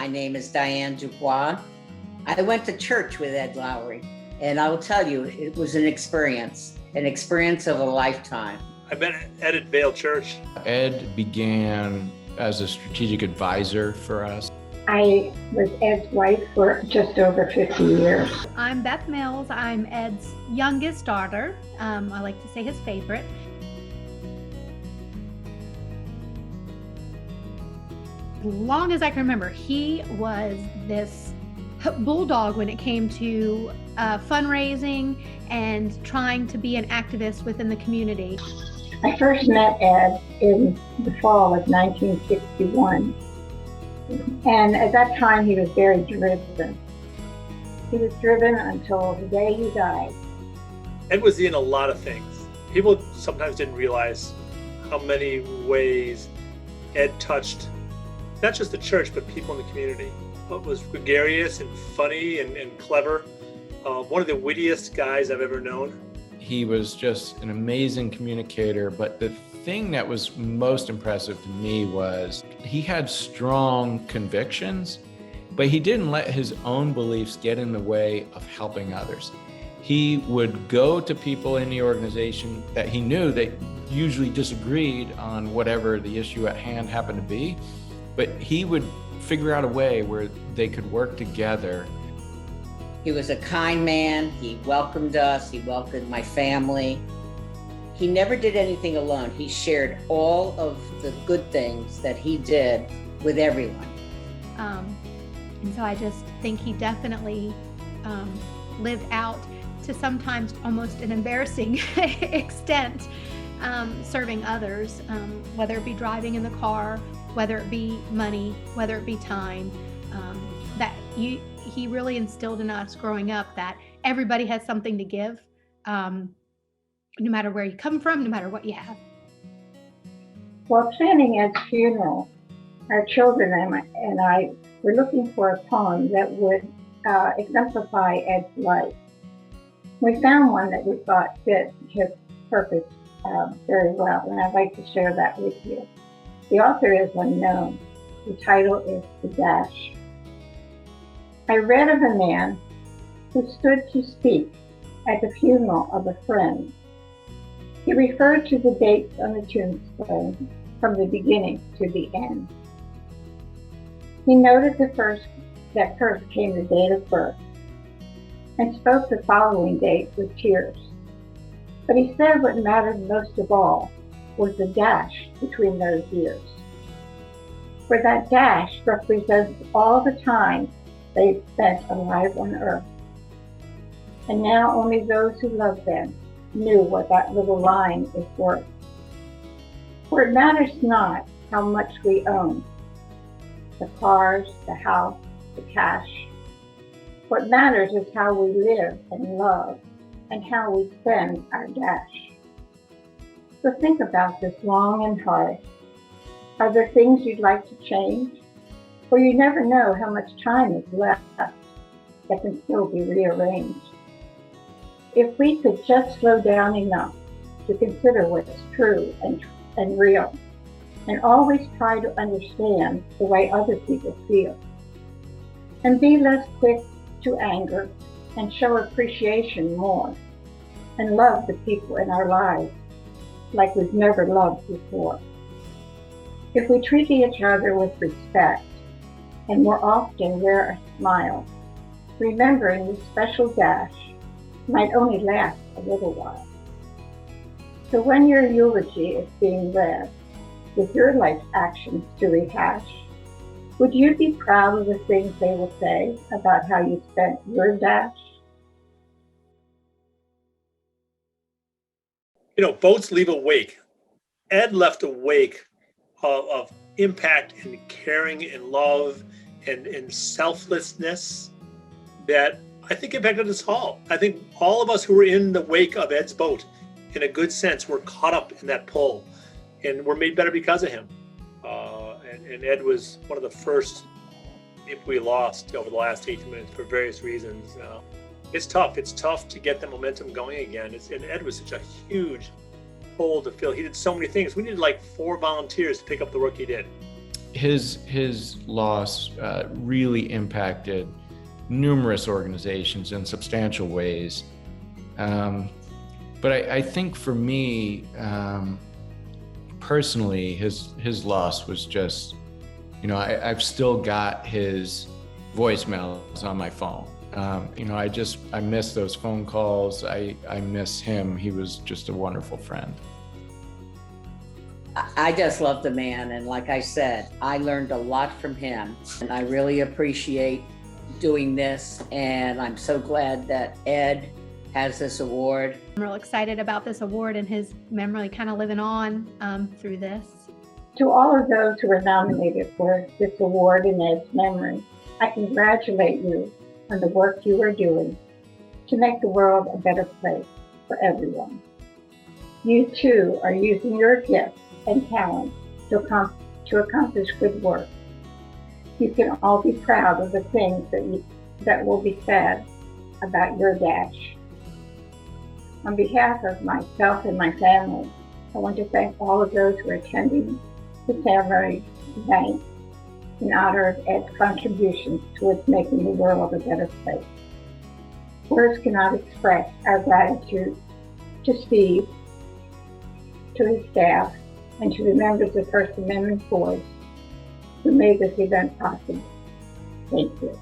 My name is Diane Dubois. I went to church with Ed Lowry, and I will tell you, it was an experience of a lifetime. I met Ed at Vale Church. Ed began as a strategic advisor for us. I was Ed's wife for just over 50 years. I'm Beth Mills. I'm Ed's youngest daughter. I like to say his favorite. As long as I can remember, he was this bulldog when it came to fundraising and trying to be an activist within the community. I first met Ed in the fall of 1961. And at that time, he was very driven. He was driven until the day he died. Ed was in a lot of things. People sometimes didn't realize how many ways Ed touched not just the church, but people in the community. It was gregarious and funny and clever. One of the wittiest guys I've ever known. He was just an amazing communicator, but the thing that was most impressive to me was he had strong convictions, but he didn't let his own beliefs get in the way of helping others. He would go to people in the organization that he knew that usually disagreed on whatever the issue at hand happened to be, but he would figure out a way where they could work together. He was a kind man. He welcomed us. He welcomed my family. He never did anything alone. He shared all of the good things that he did with everyone. And so I just think he definitely lived out to sometimes almost an embarrassing extent, serving others, whether it be driving in the car, whether it be money, whether it be time. He really instilled in us growing up that everybody has something to give, no matter where you come from, no matter what you have. While planning Ed's funeral, our children and I were looking for a poem that would exemplify Ed's life. We found one that we thought fit his purpose very well, and I'd like to share that with you. The author is unknown. The title is The Dash. I read of a man who stood to speak at the funeral of a friend. He referred to the dates on the tombstone from the beginning to the end. He noted that first came the date of birth and spoke the following date with tears. But he said what mattered most of all was the dash between those years. For that dash represents all the time they spent alive on earth. And now only those who loved them knew what that little line is worth. For it matters not how much we own, the cars, the house, the cash. What matters is how we live and love and how we spend our dash. So think about this long and hard. Are there things you'd like to change? For you never know how much time is left that can still be rearranged. If we could just slow down enough to consider what's true and real, and always try to understand the way other people feel, and be less quick to anger and show appreciation more, and love the people in our lives like we've never loved before. If we treat each other with respect and more often wear a smile, remembering the special dash might only last a little while. So when your eulogy is being read, with your life actions to rehash, would you be proud of the things they will say about how you spent your dash? Boats leave a wake. Ed left a wake of impact and caring and love and selflessness that I think impacted us all. I think all of us who were in the wake of Ed's boat, in a good sense, were caught up in that pull and were made better because of him. And Ed was one of the first people we lost over the last 18 minutes for various reasons. It's tough. It's tough to get the momentum going again. And Ed was such a huge hole to fill. He did so many things. We needed like 4 volunteers to pick up the work he did. his loss really impacted numerous organizations in substantial ways. But I think for me, personally, his loss was just, I've still got his voicemails on my phone. I miss those phone calls. I miss him. He was just a wonderful friend. I just love the man. And like I said, I learned a lot from him. And I really appreciate doing this. And I'm so glad that Ed has this award. I'm real excited about this award and his memory kind of living on through this. To all of those who were nominated for this award in Ed's memory, I congratulate you on the work you are doing to make the world a better place for everyone. You too are using your gifts and talents to accomplish good work. You can all be proud of the things that will be said about your dash. On behalf of myself and my family, I want to thank all of those who are attending the ceremony tonight in honor of Ed's contributions towards making the world a better place. Words cannot express our gratitude to Steve, to his staff, and to the members of First Amendment Board who made this event possible. Thank you.